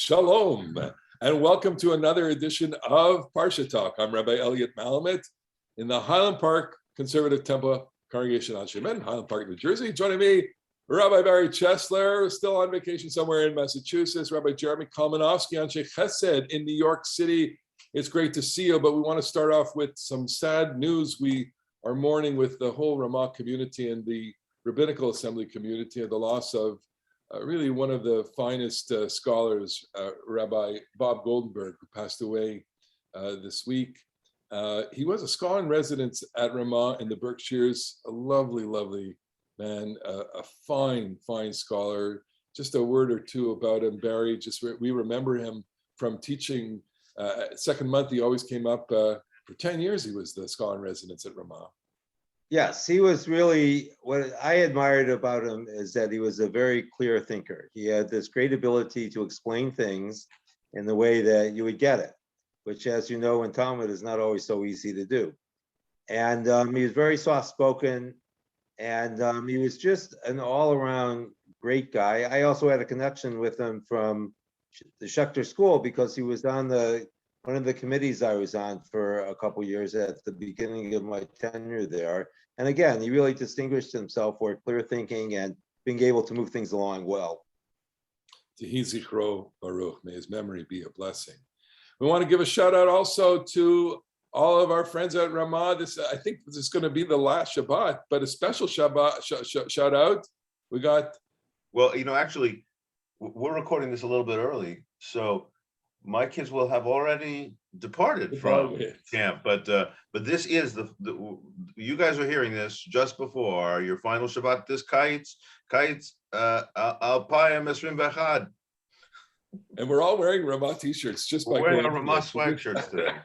Shalom, and welcome to another edition of Parasha Talk. I'm Rabbi Elliot Malamet in the Highland Park Conservative Temple Congregation on Shemin, Highland Park, New Jersey. Joining me, Rabbi Barry Chesler, still on vacation somewhere in Massachusetts, Rabbi Jeremy Kalmanovsky on Sheikh Chesed in New York City. It's great to see you, but we want to start off with some sad news. We are mourning with the whole Ramah community and the Rabbinical Assembly community of the loss of really one of the finest scholars, Rabbi Bob Goldenberg, who passed away this week. He was a scholar in residence at Ramah in the Berkshires, a lovely, lovely man, a fine, fine scholar. Just a word or two about him, Barry. We remember him from teaching. Second month, he always came up. For 10 years, he was the scholar in residence at Ramah. Yes, he was really, what I admired about him is that he was a very clear thinker. He had this great ability to explain things in the way that you would get it, which, as you know, in Talmud is not always so easy to do. And he was very soft-spoken, and he was just an all-around great guy. I also had a connection with him from the Schechter School because he was on one of the committees I was on for a couple of years at the beginning of my tenure there. And again, he really distinguished himself for clear thinking and being able to move things along well. Yehi Zichro Baruch, may his memory be a blessing. We want to give a shout out also to all of our friends at Ramah. I think this is going to be the last Shabbat, but a special Shabbat shout out. We got. Well, actually, we're recording this a little bit early, so my kids will have already departed from camp, but this is the you guys are hearing this just before your final Shabbat. This kites Alpayim Esrim Bechad, and we're all wearing Ramah t-shirts. We're wearing our Ramah swag shirts today.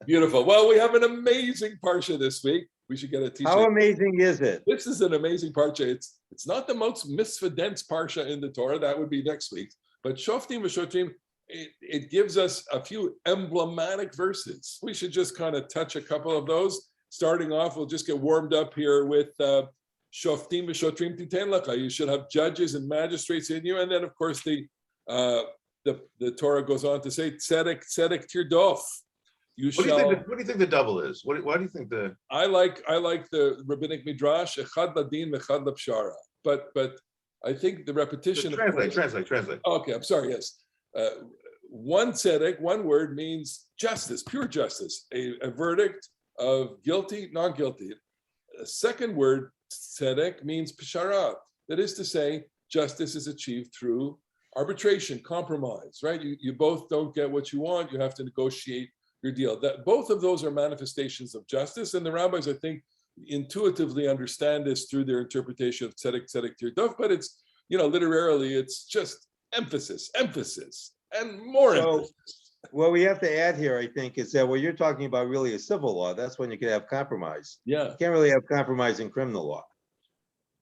Beautiful. Well, we have an amazing parsha this week. We should get a t-shirt. How amazing is it? This is an amazing parsha. It's not the most mitzvah-dense parsha in the Torah. That would be next week. But Shoftim v'Shoftim, it gives us a few emblematic verses. We should just kind of touch a couple of those. Starting off, we'll just get warmed up here with Shoftim v'Shoftim titen lecha. You should have judges and magistrates in you. And then, of course, the Torah goes on to say, tzedek tirdof. What do you think the double is? Why do you think the? I like the rabbinic midrash echad ladin v'echad lapshara. But I think the repetition. Translate. Okay, I'm sorry. Yes, one tzedek, one word means justice, pure justice, a verdict of guilty, not guilty. A second word, tzedek, means pshara. That is to say, justice is achieved through arbitration, compromise. Right? You both don't get what you want. You have to negotiate your deal. That both of those are manifestations of justice, and the rabbis, I think, intuitively understand this through their interpretation of tzedek tirdof. But it's literally, it's just emphasis, and more emphasis. What we have to add here, I think, is that what you're talking about really is civil law. That's when you can have compromise. Yeah, you can't really have compromise in criminal law.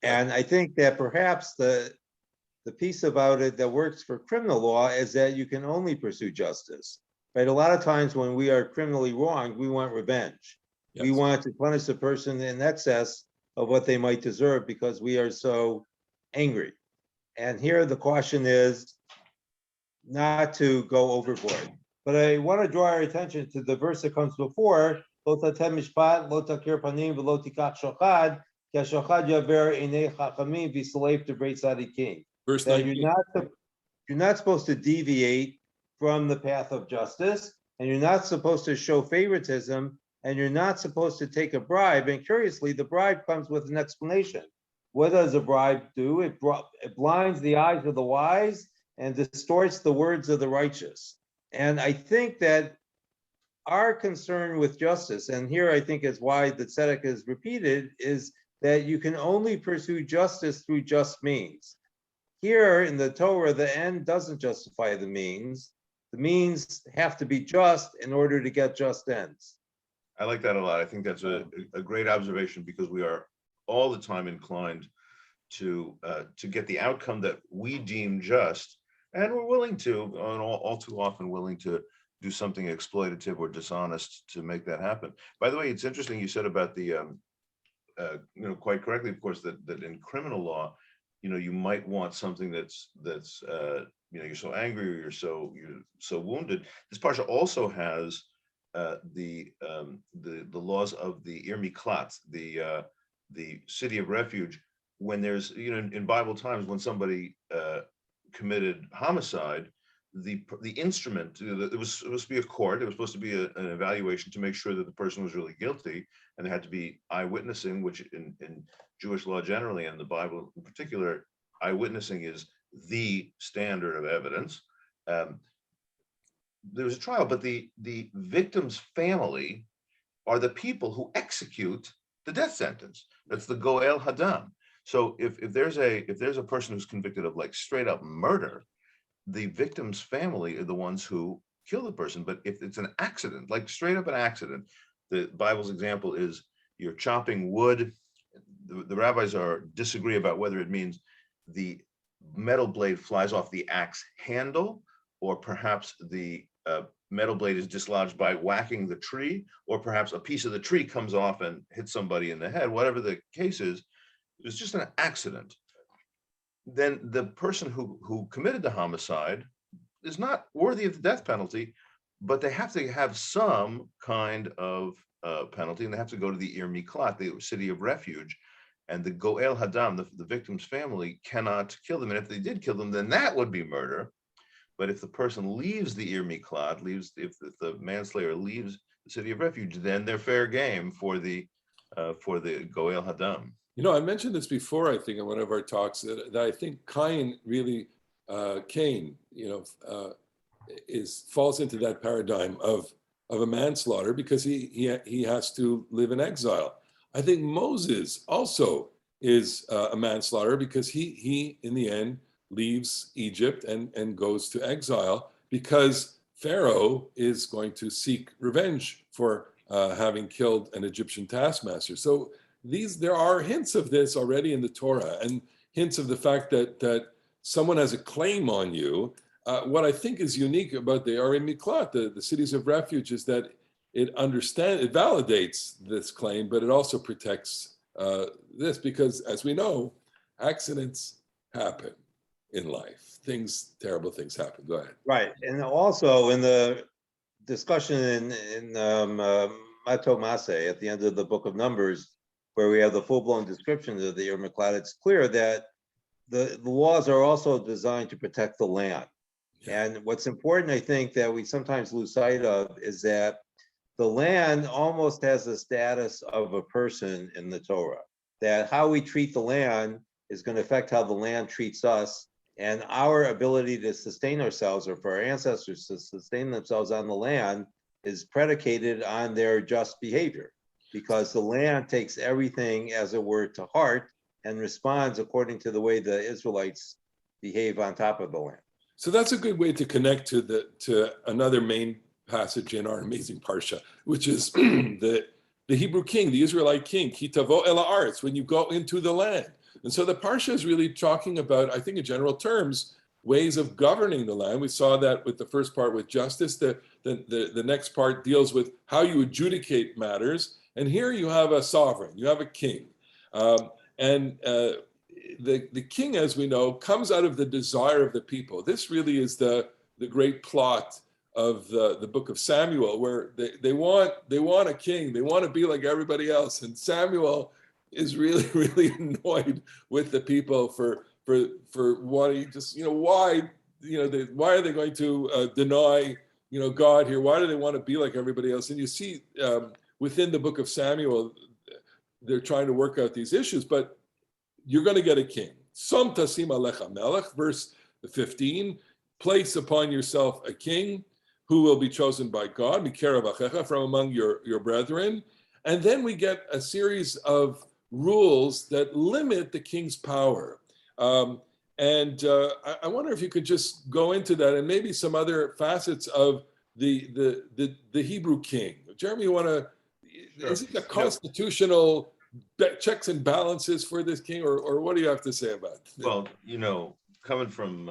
And I think that perhaps the piece about it that works for criminal law is that you can only pursue justice. Right, a lot of times when we are criminally wronged, we want revenge. Yes. We want to punish the person in excess of what they might deserve because we are so angry. And here the caution is not to go overboard. But I want to draw our attention to the verse that comes before, Lo tatem mishpat, lo takir panim, v'lo tikach shochad, ki ha-shochad yaver einei chachamim v'yisalef devrei tzadikim. Verse 19. You're not supposed to deviate from the path of justice, and you're not supposed to show favoritism, and you're not supposed to take a bribe. And curiously, the bribe comes with an explanation. What does a bribe do? It blinds the eyes of the wise and distorts the words of the righteous. And I think that our concern with justice, and here I think is why the tzedek is repeated, is that you can only pursue justice through just means. Here in the Torah, the end doesn't justify the means. The means have to be just in order to get just ends. I like that a lot. I think that's a great observation because we are all the time inclined to get the outcome that we deem just, and we're willing to, and all too often willing to do something exploitative or dishonest to make that happen. By the way, it's interesting you said about the, quite correctly, of course, that in criminal law, you might want something that's you're so angry or you're so wounded. This parsha also has the laws of the Ir Miklat, the city of refuge. When there's in Bible times, when somebody committed homicide, the instrument, it was supposed to be a court. It was supposed to be an evaluation to make sure that the person was really guilty, and there had to be eyewitnessing, which in Jewish law generally, and the Bible in particular, eyewitnessing is the standard of evidence. There was a trial, but the victim's family are the people who execute the death sentence. That's the Goel Hadam. So if there's a person who's convicted of like straight up murder, the victim's family are the ones who kill the person. But if it's an accident, like straight up an accident, the Bible's example is you're chopping wood. The rabbis disagree about whether it means the metal blade flies off the axe handle, or perhaps the metal blade is dislodged by whacking the tree, or perhaps a piece of the tree comes off and hits somebody in the head. Whatever the case is, it's just an accident. Then the person who committed the homicide is not worthy of the death penalty, but they have to have some kind of penalty, and they have to go to the Ir Miklat, the city of refuge. And the Goel Hadam, the victim's family, cannot kill them. And if they did kill them, then that would be murder. But if the person leaves the Ir Miklat, if the manslayer leaves the city of refuge, then they're fair game for the Goel Hadam. I mentioned this before, I think, in one of our talks, that I think Cain really, falls into that paradigm of a manslaughter because he has to live in exile. I think Moses also is a manslaughter because he in the end leaves Egypt and goes to exile because Pharaoh is going to seek revenge for having killed an Egyptian taskmaster. So there are hints of this already in the Torah, and hints of the fact that someone has a claim on you. What I think is unique about the Ir Miklat, the cities of refuge, is that it validates this claim, but it also protects this because, as we know, accidents happen in life. Terrible things happen. Go ahead. Right, and also in the discussion in Mato Mase at the end of the book of Numbers, where we have the full-blown description of the Ir Miklat, it's clear that the laws are also designed to protect the land. Yeah. And what's important, I think, that we sometimes lose sight of is that the land almost has the status of a person in the Torah, that how we treat the land is going to affect how the land treats us, and our ability to sustain ourselves, or for our ancestors to sustain themselves on the land, is predicated on their just behavior, because the land takes everything, as it were, to heart and responds according to the way the Israelites behave on top of the land. So that's a good way to connect to another main passage in our amazing Parsha, which is the Hebrew king, the Israelite king, Ki tavo el haaretz, when you go into the land. And so the Parsha is really talking about, I think in general terms, ways of governing the land. We saw that with the first part with justice. The next part deals with how you adjudicate matters. And here you have a sovereign, you have a king. The king, as we know, comes out of the desire of the people. This really is the great plot of the book of Samuel, where they want a king. They want to be like everybody else. And Samuel is really, really annoyed with the people for wanting why are they going to deny God here? Why do they want to be like everybody else? And you see within the book of Samuel, they're trying to work out these issues, but you're going to get a king. Som tasim alecha melech, verse 15, place upon yourself a king who will be chosen by God, mikerav achecha, from among your brethren. And then we get a series of rules that limit the king's power. I wonder if you could just go into that and maybe some other facets of the Hebrew king. Jeremy, you want to? Sure. Is it a constitutional checks and balances for this king, or what do you have to say about it? Well, coming from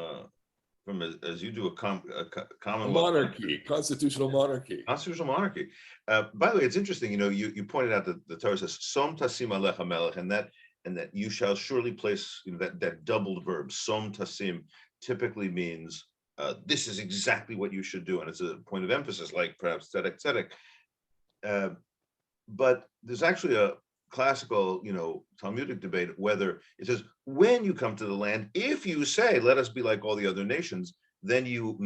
as you do a common monarchy, constitutional monarchy. Constitutional monarchy. By the way, it's interesting. You pointed out that the Torah says "Som tasim alecha melech," and that and that you shall surely place, that doubled verb, som tasim, typically means this is exactly what you should do. And it's a point of emphasis, like perhaps tzedek, tzedek. But there's actually a classical, Talmudic debate whether it says, when you come to the land, if you say, let us be like all the other nations, then you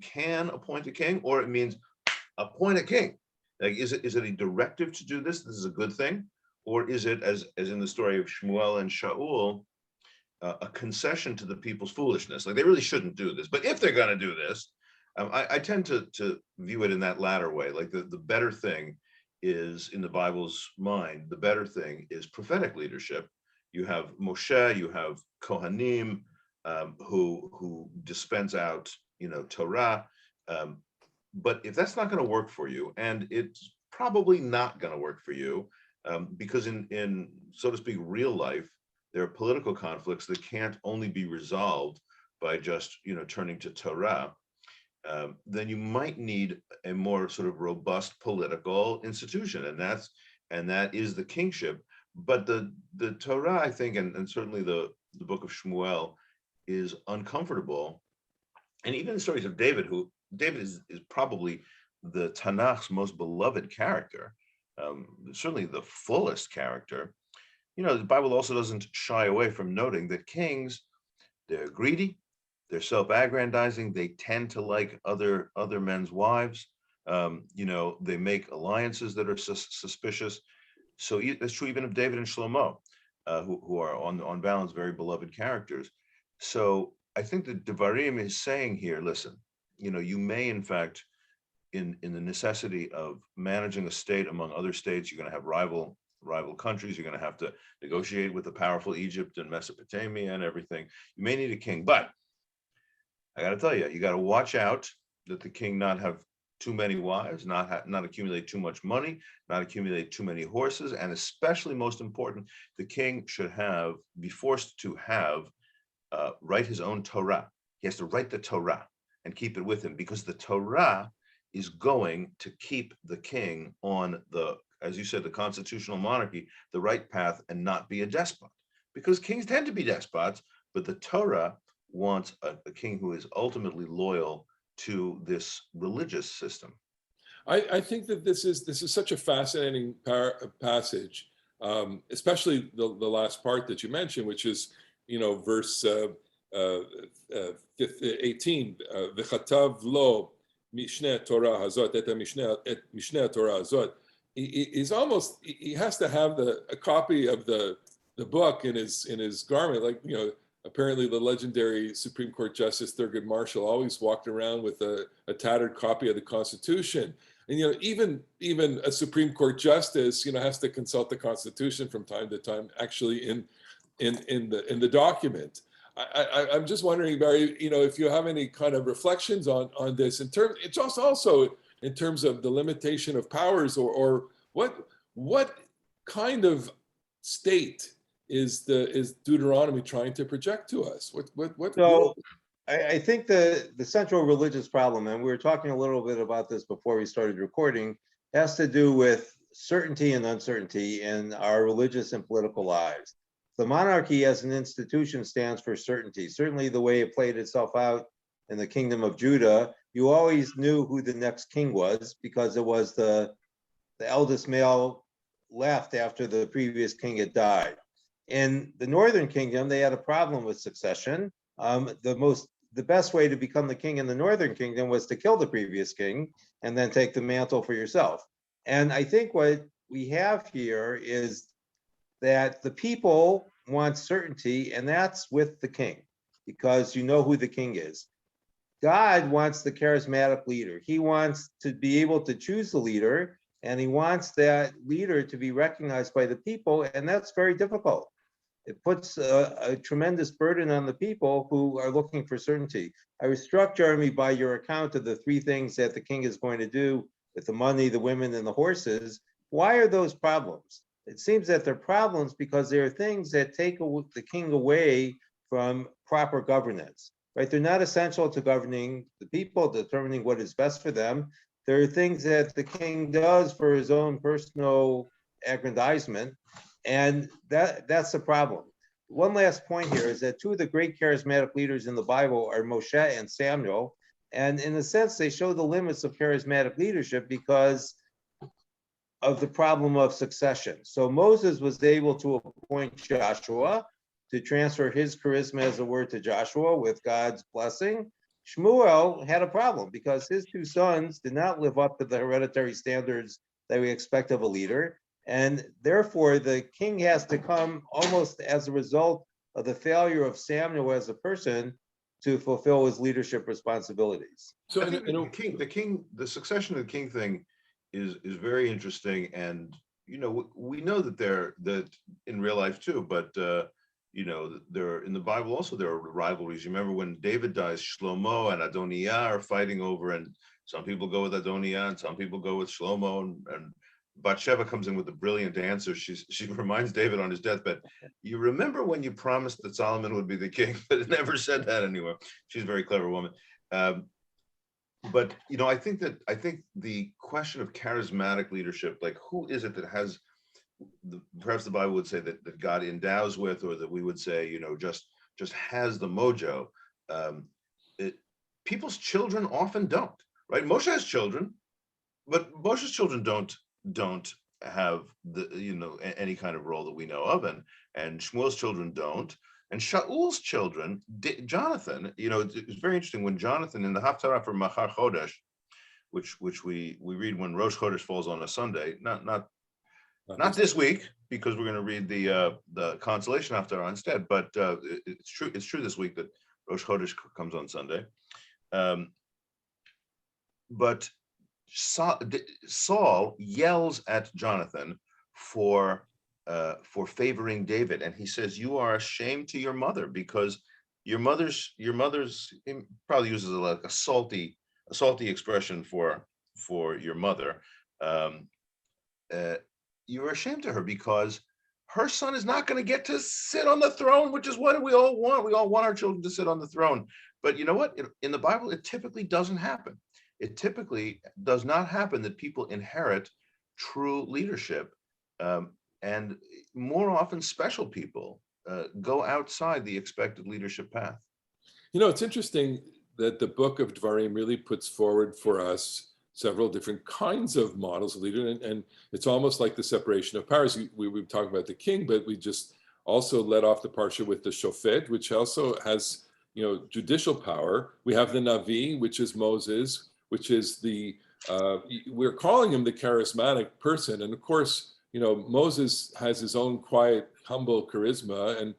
can appoint a king, or it means appoint a king. Like, is it a directive to do this? This is a good thing, or is it, as in the story of Shmuel and Shaul, a concession to the people's foolishness? Like, they really shouldn't do this, but if they're going to do this, I tend to view it in that latter way. Like, the better thing is, in the Bible's mind, the better thing is prophetic leadership. You have Moshe, you have Kohanim, who dispense out, Torah. But if that's not going to work for you, and it's probably not going to work for you, because in, so to speak, real life, there are political conflicts that can't only be resolved by just, turning to Torah, then you might need a more sort of robust political institution, and that is the kingship. But the Torah, I think, and certainly the book of Shmuel, is uncomfortable. And even the stories of David, David is probably the Tanakh's most beloved character, certainly the fullest character. The Bible also doesn't shy away from noting that kings, they're greedy, they're self-aggrandizing, they tend to like other men's wives. They make alliances that are suspicious. So that's true even of David and Shlomo, who are on balance very beloved characters. So I think that Devarim is saying here, listen, you may, in fact, in the necessity of managing a state among other states, you're going to have rival countries. You're going to have to negotiate with the powerful Egypt and Mesopotamia and everything. You may need a king, but I got to tell you got to watch out that the king not have too many wives, not accumulate too much money, not accumulate too many horses, and especially, most important, the king should be forced to write his own Torah. He has to write the Torah and keep it with him, because the Torah is going to keep the king on as you said, the constitutional monarchy, the right path, and not be a despot. Because kings tend to be despots, but the Torah wants a king who is ultimately loyal to this religious system. I think that this is such a fascinating passage, especially the last part that you mentioned, which is, verse 18, v'chatav lo mishneh Torah hazot et mishneh Torah hazot. He has to have a copy of the book in his garment, like, apparently the legendary Supreme Court Justice Thurgood Marshall always walked around with a tattered copy of the Constitution. And even a Supreme Court justice, has to consult the Constitution from time to time, actually in the document. I'm just wondering, Barry, if you have any kind of reflections on this it's also in terms of the limitation of powers, or what kind of state is Deuteronomy trying to project to us? So I think the central religious problem, and we were talking a little bit about this before we started recording, has to do with certainty and uncertainty in our religious and political lives. The monarchy as an institution stands for certainty. Certainly the way it played itself out in the kingdom of Judah, you always knew who the next king was, because it was the eldest male left after the previous king had died. In the northern kingdom, they had a problem with succession. The best way to become the king in the northern kingdom was to kill the previous king and then take the mantle for yourself. And I think what we have here is that the people want certainty, and that's with the king, because you know who the king is. God wants the charismatic leader. He wants to be able to choose the leader, and he wants that leader to be recognized by the people, and that's very difficult. It puts a tremendous burden on the people who are looking for certainty. I was struck, Jeremy, by your account of the three things that the king is going to do with the money, the women, and the horses. Why are those problems? It seems that they're problems because there are things that take the king away from proper governance, right? They're not essential to governing the people, determining what is best for them. There are things that the king does for his own personal aggrandizement. And that's the problem. One last point here is that two of the great charismatic leaders in the Bible are Moshe and Samuel. And in a sense, they show the limits of charismatic leadership because of the problem of succession. So Moses was able to appoint Joshua to transfer his charisma as a word to Joshua with God's blessing. Shmuel had a problem because his two sons did not live up to the hereditary standards that we expect of a leader. And therefore, the king has to come almost as a result of the failure of Samuel as a person to fulfill his leadership responsibilities. So I think the succession of the king thing is very interesting, and we know that in real life too, but there in the Bible also there are rivalries. You remember when David dies, Shlomo and Adoniah are fighting over, and some people go with Adoniah and some people go with Shlomo, and Bathsheba comes in with a brilliant answer. She reminds David on his deathbed, you remember when you promised that Solomon would be the king, but it never said that anywhere. She's a very clever woman. But I think the question of charismatic leadership, like who is it that has, perhaps the Bible would say that God endows with, or that we would say, just has the mojo. People's children often don't, right? Moshe has children, but Moshe's children don't have any kind of role that we know of, and Shmuel's children don't, and Shaul's children, Jonathan, it's very interesting when Jonathan in the Haftarah for Machar Chodesh, which we read when Rosh Chodesh falls on a Sunday, not this week, because we're going to read the consolation Haftarah instead, but it's true this week that Rosh Chodesh comes on Sunday, but Saul yells at Jonathan for favoring David, and he says, "You are ashamed to your mother, because your mother's he probably uses a salty expression for your mother. You're ashamed to her because her son is not going to get to sit on the throne, which is what we all want. We all want our children to sit on the throne. But you know what? In the Bible, it typically doesn't happen. It typically does not happen that people inherit true leadership. And more often, special people go outside the expected leadership path. It's interesting that the book of Dvarim really puts forward for us several different kinds of models of leader, and it's almost like the separation of powers. We talk about the king, but we just also let off the parsha with the shofet, which also has judicial power. We have the Navi, which is Moses, which is we're calling him the charismatic person, and of course, Moses has his own quiet, humble charisma, and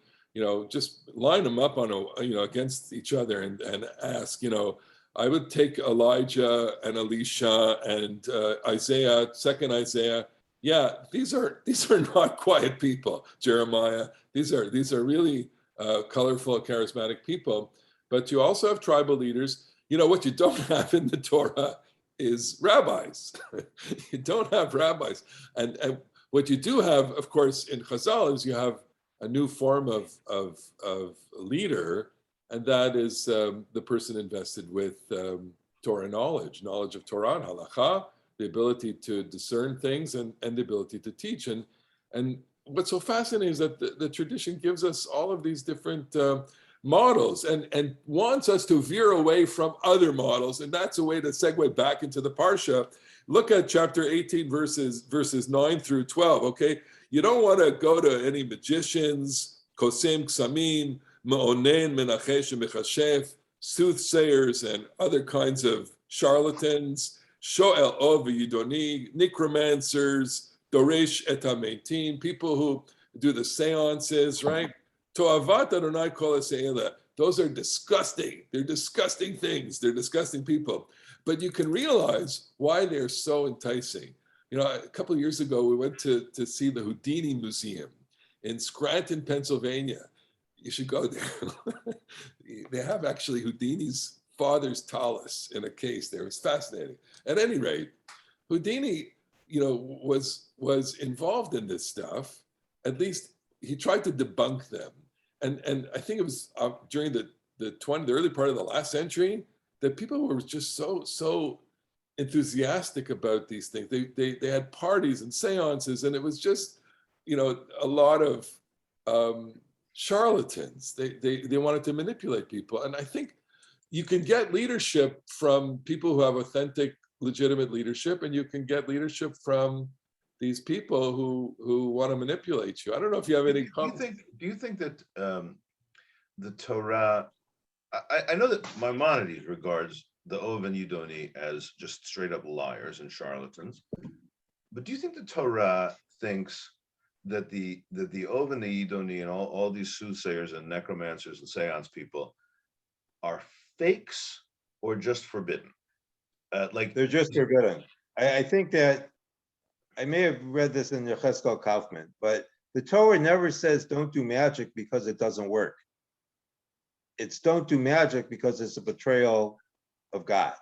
just line them up on against each other and ask, I would take Elijah and Elisha and Isaiah, second Isaiah. Yeah, these are not quiet people. Jeremiah, these are really colorful, charismatic people. But you also have tribal leaders. What you don't have in the Torah is rabbis. You don't have rabbis, and what you do have, of course, in Chazal is you have a new form of leader, and that is the person invested with Torah knowledge of Torah and halacha, the ability to discern things, and the ability to teach. And what's so fascinating is that the tradition gives us all of these different models and wants us to veer away from other models. And that's a way to segue back into the Parsha. Look at chapter 18, verses 9 through 12, okay? You don't want to go to any magicians, kosem ksamim, ma'onen, menachesh, and mechashef, soothsayers, and other kinds of charlatans, shoel ov yidoni, necromancers, doresh et hametim, people who do the seances, right? Toavat Adonai kol ha'se'ela. Those are disgusting. They're disgusting things. They're disgusting people. But you can realize why they're so enticing. A couple of years ago, we went to see the Houdini Museum in Scranton, Pennsylvania. You should go there. They have actually Houdini's father's talus in a case there. It's fascinating. At any rate, Houdini, was involved in this stuff. At least he tried to debunk them. And I think it was during the early part of the last century that people were just so enthusiastic about these things. They had parties and seances, and it was just, a lot of charlatans. They wanted to manipulate people. And I think you can get leadership from people who have authentic, legitimate leadership, and you can get leadership from these people who want to manipulate you. I don't know if you have any comments. Do you think that the Torah, I know that Maimonides regards the Ov and Yidoni as just straight up liars and charlatans, but do you think the Torah thinks that the Ov and the Yidoni and all these soothsayers and necromancers and seance people are fakes or just forbidden? Like They're just forbidden. I think that I may have read this in Yechezkel Kaufman, but the Torah never says don't do magic because it doesn't work. It's don't do magic because it's a betrayal of God.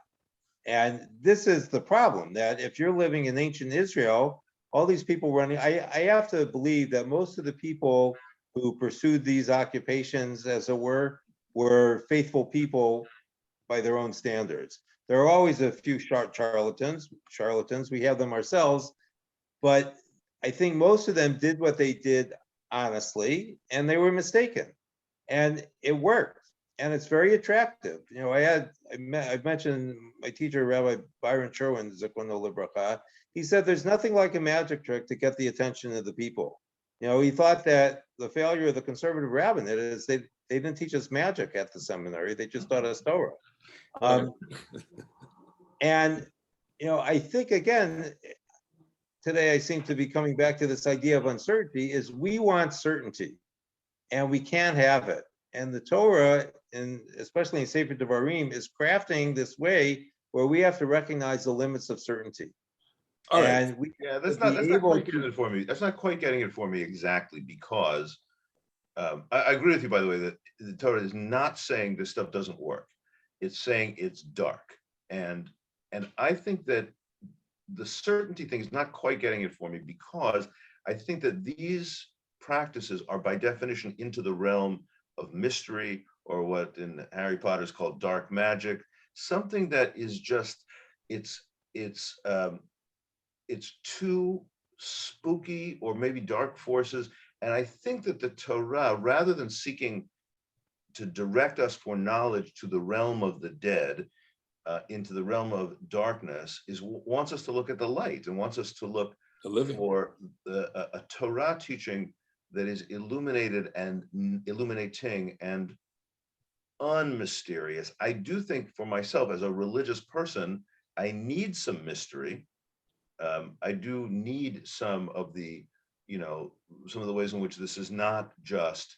And this is the problem, that if you're living in ancient Israel, all these people running, I have to believe that most of the people who pursued these occupations, as it were faithful people by their own standards. There are always a few charlatans. We have them ourselves, but I think most of them did what they did honestly, and they were mistaken, and it worked, and it's very attractive. I mentioned my teacher, Rabbi Byron Sherwin, Zikrono Libracha. He said there's nothing like a magic trick to get the attention of the people. He thought that the failure of the conservative rabbinate is they didn't teach us magic at the seminary; they just taught us Torah. And I think again, today I seem to be coming back to this idea of uncertainty. Is we want certainty, and we can't have it. And the Torah, and especially in Sefer Devarim, is crafting this way where we have to recognize the limits of certainty. All right. And that's not quite getting it for me. That's not quite getting it for me exactly, because I agree with you, by the way, that the Torah is not saying this stuff doesn't work. It's saying it's dark. And I think that the certainty thing is not quite getting it for me, because I think that these practices are by definition into the realm of mystery, or what in Harry Potter is called dark magic, something that is just, it's too spooky, or maybe dark forces. And I think that the Torah, rather than seeking to direct us for knowledge to the realm of the dead, into the realm of darkness, wants us to look at the light, and wants us to look for a Torah teaching that is illuminated and illuminating and unmysterious. I do think for myself as a religious person, I need some mystery. I do need some of the ways in which this is not just,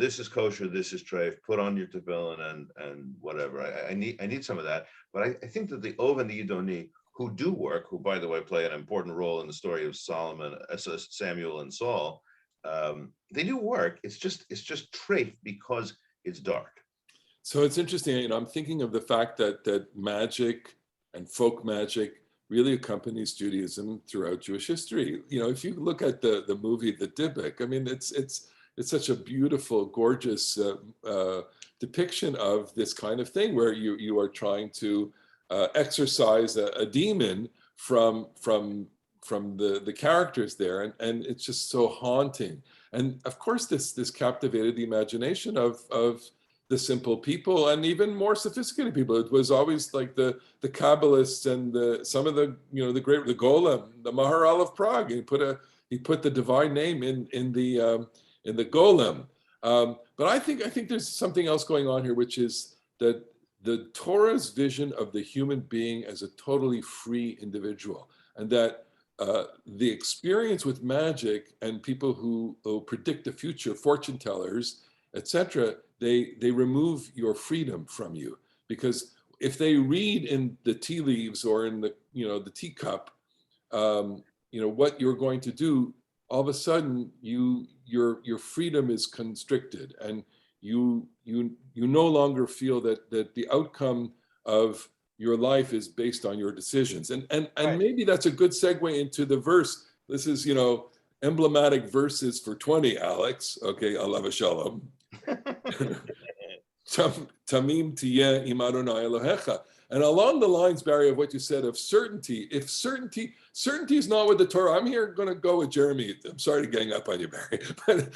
this is kosher, this is treif, put on your tefillin and whatever. I need some of that. But I think that the Ov and the Yidoni, who do work, who, by the way, play an important role in the story of Samuel and Saul, they do work. It's just treif because it's dark. So it's interesting. I'm thinking of the fact that magic and folk magic really accompanies Judaism throughout Jewish history. If you look at the movie The Dybbuk, I mean, it's such a beautiful, gorgeous depiction of this kind of thing, where you are trying to exorcise a demon from the characters there, and it's just so haunting. And of course, this captivated the imagination of the simple people, and even more sophisticated people. It was always like the Kabbalists and some of the Golem, the Maharal of Prague. He put the divine name in the Golem. But I think there's something else going on here, which is that the Torah's vision of the human being as a totally free individual, and that the experience with magic and people who predict the future, fortune tellers, etc., they remove your freedom from you, because if they read in the tea leaves or in the teacup, what you're going to do, all of a sudden your freedom is constricted, and you no longer feel that the outcome of your life is based on your decisions. And Right. Maybe that's a good segue into the verse. This is emblematic verses for 20, Alex. Okay, Alav Shalom. tamim tiyeh im Adonai Elohecha. And along the lines, Barry, of what you said of certainty, if certainty is not with the Torah, I'm here going to go with Jeremy. I'm sorry to gang up on you, Barry, but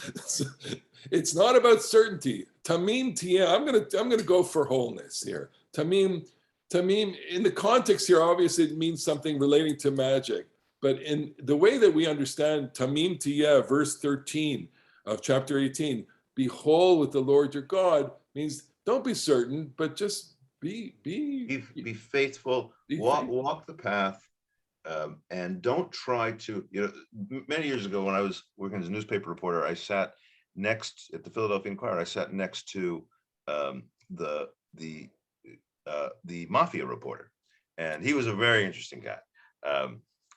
it's not about certainty. Tamim tiyeh, I'm going to go for wholeness here. Tamim, in the context here, obviously it means something relating to magic. But in the way that we understand Tamim Tiyeh, verse 13 of chapter 18, be whole with the Lord your God, means don't be certain, but just be faithful, be walk the path, and don't try to, many years ago when I was working as a newspaper reporter, I sat next at the Philadelphia Inquirer, I sat next to the mafia reporter, and he was a very interesting guy.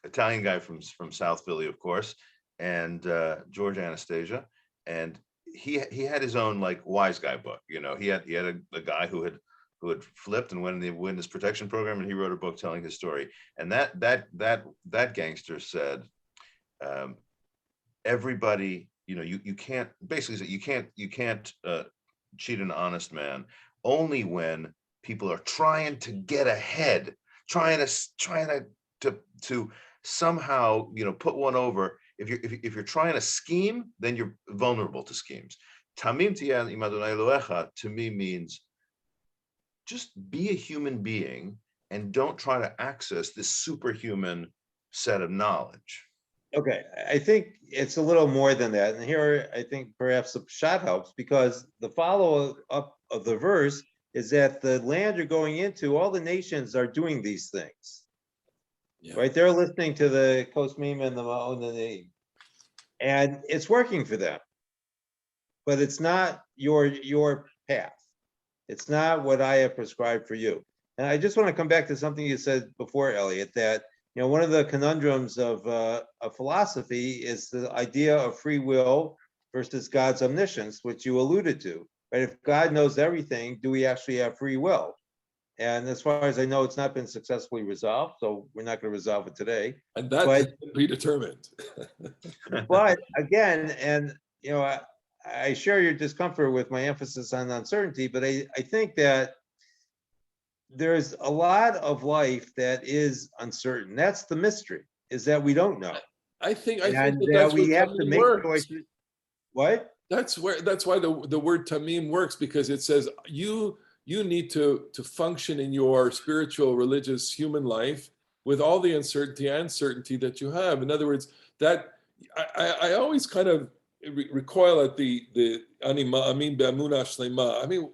Italian guy from South Philly, of course, and George Anastasia, and he had his own like wise guy book. He had a guy who had flipped and went in the witness protection program, and he wrote a book telling his story. And that gangster said, everybody, you can't basically say you can't cheat an honest man only when people are trying to get ahead, trying to somehow put one over. If you're trying to scheme, then you're vulnerable to schemes. Tamim tiyeh im Adonai Elohecha to me means just be a human being and don't try to access this superhuman set of knowledge. Okay, I think it's a little more than that. And here I think perhaps the pshat helps, because the follow-up of the verse is that the land you're going into, all the nations are doing these things. Yeah. Right, they're listening to the Kosmim and the Ma'onanim, and it's working for them. But it's not your path. It's not what I have prescribed for you. And I just want to come back to something you said before, Elliot, that one of the conundrums of philosophy is the idea of free will versus God's omniscience, which you alluded to. Right? If God knows everything, do we actually have free will? And as far as I know, it's not been successfully resolved, so we're not going to resolve it today. And that's predetermined. But again, and I share your discomfort with my emphasis on uncertainty, but I think that there's a lot of life that is uncertain. That's the mystery, is that we don't know. I think that we have to make choices. What? That's why the word tamim works, because it says you need to function in your spiritual, religious, human life with all the uncertainty and certainty that you have. In other words, that I always kind of recoil at the ani ma'amin be'emunah shlema. I mean,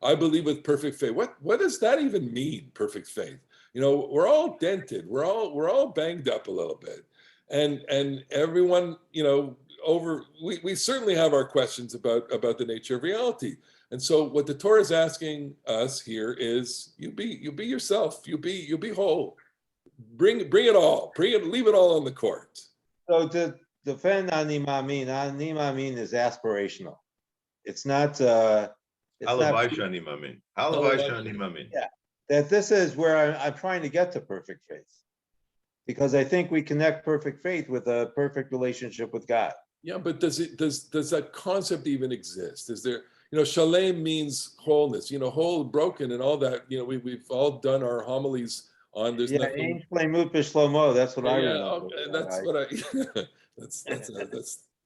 I believe with perfect faith. What does that even mean, perfect faith? We're all dented. We're all banged up a little bit, and everyone, we certainly have our questions about the nature of reality. And so what the Torah is asking us here is you be yourself, you be whole. Bring it all. Leave it all on the court. So to defend ani ma'amin is aspirational. It's not Halavai shani ma'amin. Yeah. That this is where I'm trying to get to perfect faith. Because I think we connect perfect faith with a perfect relationship with God. Yeah, but does that concept even exist? Is there, shalem means wholeness, whole, broken, and all that. We've all done our homilies on this. Yeah, Shlomo. That's what I remember. Okay, that's what I.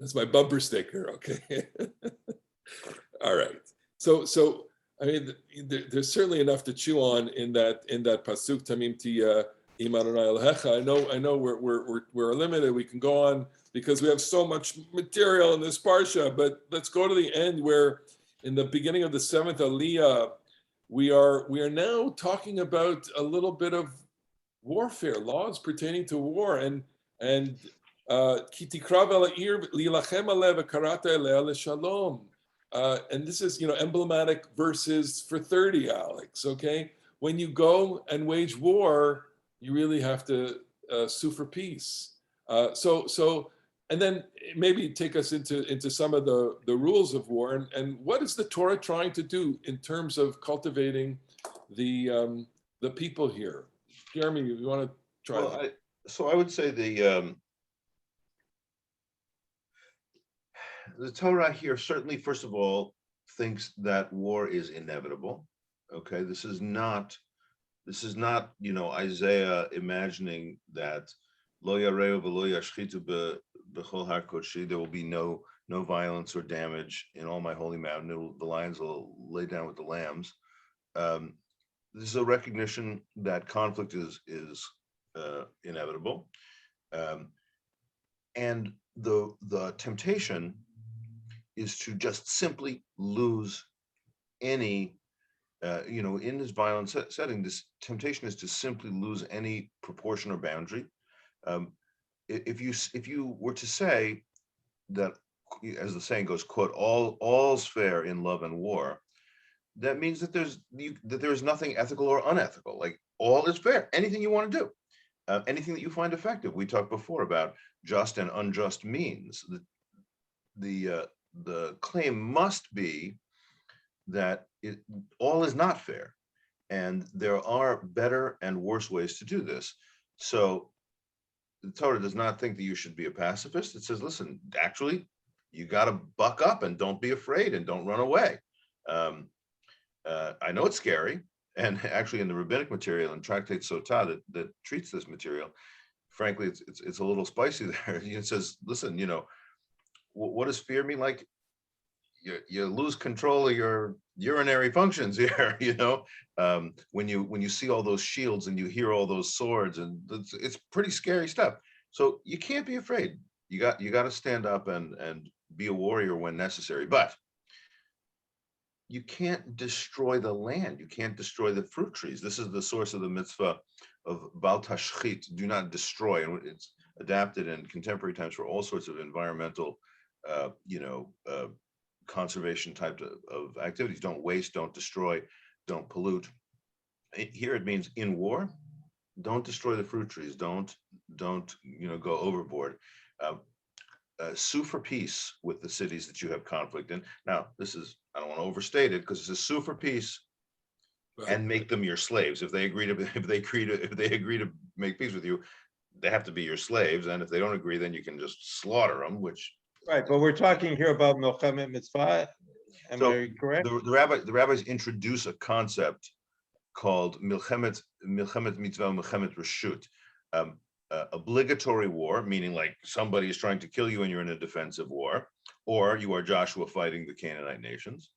That's my bumper sticker. Okay. All right. So I mean, there's certainly enough to chew on in that pasuk tamim tiyeh im Adonai Elohecha. I know we're limited. We can go on because we have so much material in this parsha, but let's go to the end where, in the beginning of the 7th Aliyah, we are now talking about a little bit of warfare, laws pertaining to war, and ki tikrav el ha'ir lilachem aleh v'karata eleh leshalom. And this is, emblematic verses for 30, Alex. Okay, when you go and wage war, you really have to sue for peace. So, and then maybe take us into some of the rules of war, and what is the Torah trying to do in terms of cultivating the people here? Jeremy, you want to try? Well, I would say the Torah here certainly, first of all, thinks that war is inevitable. Okay, this is not, Isaiah imagining that lo yareu v'lo yashchitu b'chol har kodshi, there will be no violence or damage in all my holy mountain. The lions will lay down with the lambs. This is a recognition that conflict is inevitable, and the temptation is to just simply lose any, in this violent setting, this temptation is to simply lose any proportion or boundary. If you were to say that, as the saying goes, quote, all's fair in love and war, that means that there is nothing ethical or unethical. Like, all is fair. Anything you want to do, anything that you find effective. We talked before about just and unjust means. The claim must be that all is not fair, and there are better and worse ways to do this. So the Torah does not think that you should be a pacifist. It says, listen, actually, you got to buck up and don't be afraid and don't run away. I know it's scary, and actually in the rabbinic material and Tractate Sotah that treats this material, frankly, it's a little spicy there. It says, listen, what does fear mean? Like, you lose control of your urinary functions here, when you see all those shields and you hear all those swords, and it's pretty scary stuff. So you can't be afraid. You got to stand up and be a warrior when necessary, but you can't destroy the land. You can't destroy the fruit trees. This is the source of the mitzvah of Bal Tashchit, do not destroy. And it's adapted in contemporary times for all sorts of environmental, conservation type of activities. Don't waste, don't destroy, don't pollute. Here it means in war, don't destroy the fruit trees. Don't go overboard. Sue for peace with the cities that you have conflict in. Now, I don't want to overstate it, because it's a sue for peace, right, and make them your slaves. If they agree to make peace with you, they have to be your slaves. And if they don't agree, then you can just slaughter them, which. Right, but we're talking here about Milchemet Mitzvah. Am I correct? The rabbis introduce a concept called Milchemet Mitzvah, Milchemet Reshut. Obligatory war, meaning like somebody is trying to kill you and you're in a defensive war, or you are Joshua fighting the Canaanite nations,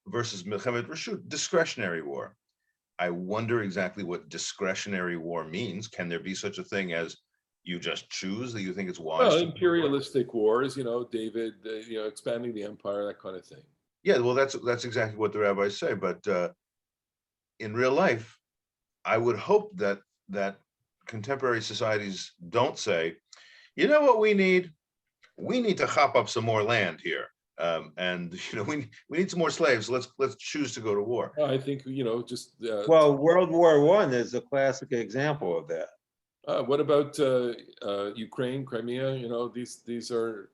versus Milchemet Reshut, discretionary war. I wonder exactly what discretionary war means. Can there be such a thing as you just choose that you think it's wise? Well, imperialistic wars, David, expanding the empire, that kind of thing. Yeah, well, that's exactly what the rabbis say. But in real life, I would hope that contemporary societies don't say, you know what we need? We need to chop up some more land here. And we need some more slaves. Let's choose to go to war. I think, well, World War I is a classic example of that. What about Ukraine, Crimea? These are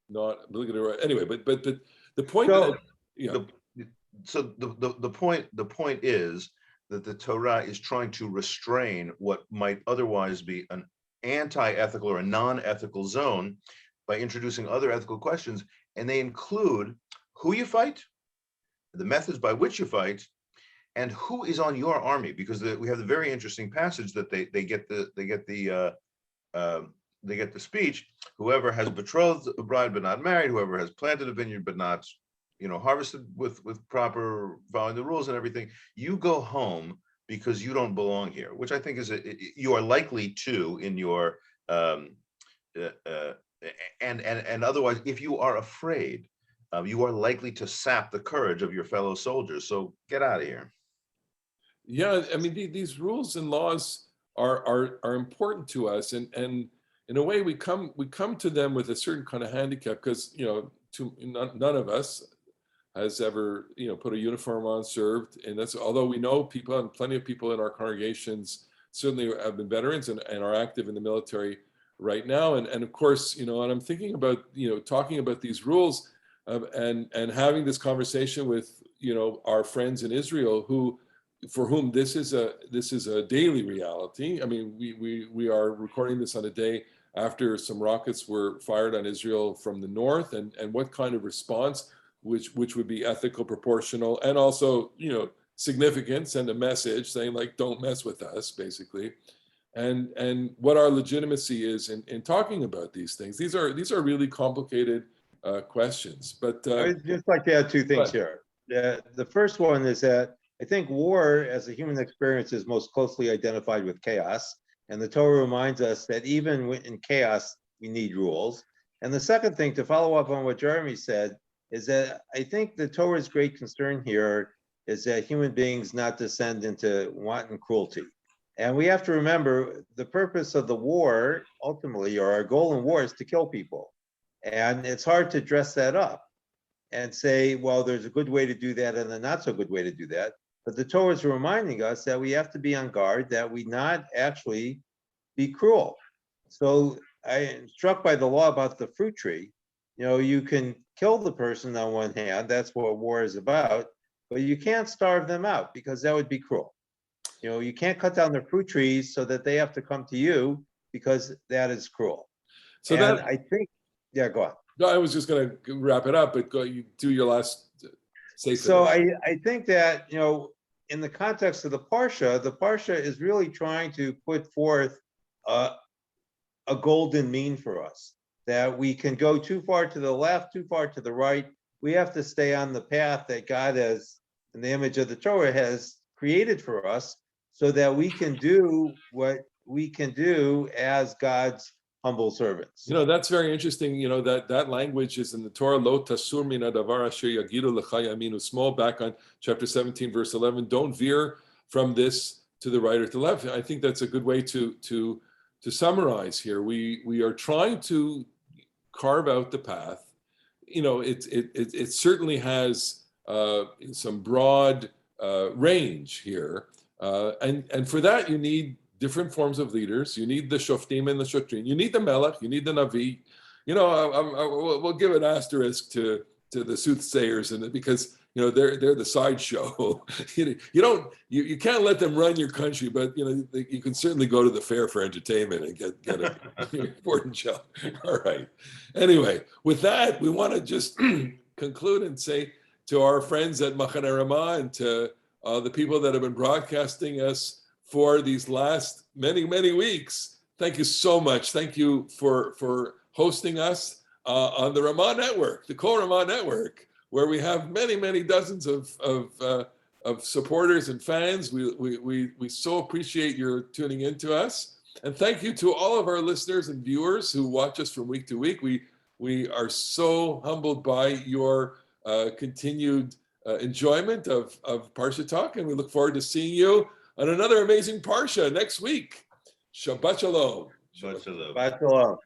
not obligatory. Anyway, but the point. So, the point is that the Torah is trying to restrain what might otherwise be an anti-ethical or a non-ethical zone by introducing other ethical questions, and they include who you fight, the methods by which you fight, and who is on your army. Because we have the very interesting passage that they get the speech: whoever has betrothed a bride but not married, whoever has planted a vineyard but not harvested with proper following the rules and everything, you go home because you don't belong here. Which I think is you are likely to in your and otherwise, if you are afraid, you are likely to sap the courage of your fellow soldiers. So get out of here. Yeah, I mean, these rules and laws are important to us, and in a way we come to them with a certain kind of handicap, because none of us has ever put a uniform on, served, and that's, although we know people, and plenty of people in our congregations certainly have been veterans and are active in the military right now, and of course, and I'm thinking about talking about these rules and having this conversation with our friends in Israel for whom this is a daily reality. I mean, we are recording this on a day after some rockets were fired on Israel from the north, and what kind of response which would be ethical, proportional, and also, significant, send a message saying like, don't mess with us, basically. And what our legitimacy is in talking about these things. These are really complicated questions. But I'd just like to add two things here. The first one is that I think war as a human experience is most closely identified with chaos. And the Torah reminds us that even in chaos, we need rules. And the second thing, to follow up on what Jeremy said, is that I think the Torah's great concern here is that human beings not descend into wanton cruelty. And we have to remember the purpose of the war, ultimately, or our goal in war is to kill people. And it's hard to dress that up and say, well, there's a good way to do that and a not so good way to do that. But the Torah is reminding us that we have to be on guard, that we not actually be cruel. So I am struck by the law about the fruit tree. You can kill the person on one hand, that's what war is about, but you can't starve them out because that would be cruel. You can't cut down their fruit trees so that they have to come to you because that is cruel. so And that I think, yeah, go on. no, I was just going to wrap it up, but you do your last statement. So I think that, in the context of the Parsha is really trying to put forth a golden mean for us, that we can go too far to the left, too far to the right. We have to stay on the path that God has, in the image of the Torah, has created for us so that we can do what we can do as God's humble servants. That's very interesting. That language is in the Torah. Lo tasur min hadavar asher yagidu lecha yaminu small. Back on chapter 17, verse 11. Don't veer from this to the right or to the left. I think that's a good way to summarize here. We are trying to carve out the path. It certainly has some broad range here, and for that you need different forms of leaders. You need the Shoftim and the Shotrim. You need the Melech. You need the Navi. We'll give an asterisk to the soothsayers, and because they're the sideshow. You can't let them run your country, but you can certainly go to the fair for entertainment and get an important show. All right. Anyway, with that, we want to just conclude and say to our friends at Machaneh Ramah and to the people that have been broadcasting us for these last many weeks, thank you so much. Thank you for hosting us on the Ramah Network, the Kol Ramah Network, where we have many dozens of supporters and fans. We so appreciate your tuning into us, and thank you to all of our listeners and viewers who watch us from week to week. We are so humbled by your continued enjoyment of Parsha Talk, and we look forward to seeing you on another amazing Parsha next week. Shabbat Shalom. Shabbat Shalom. Shabbat Shalom.